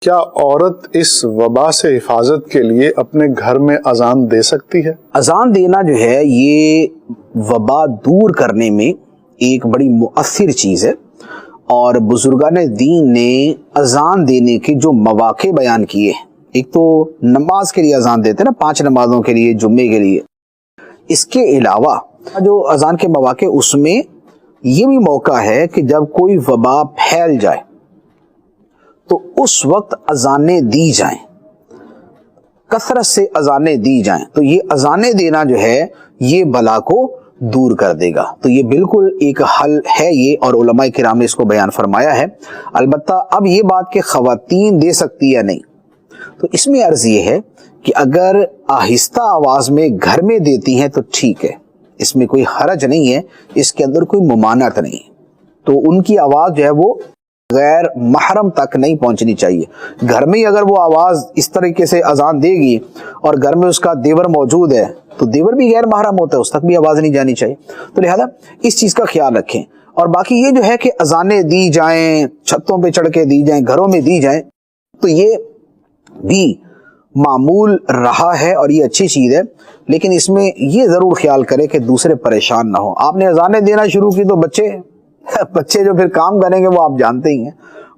کیا عورت اس وبا سے حفاظت کے لیے اپنے گھر میں اذان دے سکتی ہے؟ اذان دینا جو ہے یہ وبا دور کرنے میں ایک بڑی مؤثر چیز ہے، اور بزرگان دین نے اذان دینے کے جو مواقع بیان کیے، ایک تو نماز کے لیے اذان دیتے ہیں نا، 5 نمازوں کے لیے، جمعے کے لیے، اس کے علاوہ جو اذان کے مواقع اس میں یہ بھی موقع ہے کہ جب کوئی وبا پھیل جائے تو اس وقت اذانیں دی جائیں، کثرت سے اذانیں دی جائیں، تو یہ اذانیں دینا جو ہے یہ بلا کو دور کر دے گا۔ تو یہ بالکل ایک حل ہے یہ، اور علماء کرام نے اس کو بیان فرمایا ہے۔ البتہ اب یہ بات کہ خواتین دے سکتی یا نہیں، تو اس میں عرض یہ ہے کہ اگر آہستہ آواز میں گھر میں دیتی ہیں تو ٹھیک ہے، اس میں کوئی حرج نہیں ہے، اس کے اندر کوئی ممانعت نہیں ہے، تو ان کی آواز جو ہے وہ غیر محرم تک نہیں پہنچنی چاہیے۔ گھر میں ہی اگر وہ آواز اس طریقے سے اذان دے گی اور گھر میں اس کا دیور موجود ہے تو دیور بھی غیر محرم ہوتا ہے، اس تک بھی آواز نہیں جانی چاہیے، تو لہذا اس چیز کا خیال رکھیں۔ اور باقی یہ جو ہے کہ اذانیں دی جائیں، چھتوں پہ چڑھ کے دی جائیں، گھروں میں دی جائیں، تو یہ بھی معمول رہا ہے اور یہ اچھی چیز ہے، لیکن اس میں یہ ضرور خیال کرے کہ دوسرے پریشان نہ ہو۔ آپ نے اذانیں دینا شروع کی تو بچے جو پھر کام کریں گے وہ آپ جانتے ہی ہیں،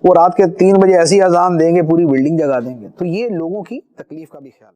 وہ رات کے 3 بجے ایسی اذان دیں گے پوری بلڈنگ جگا دیں گے، تو یہ لوگوں کی تکلیف کا بھی خیال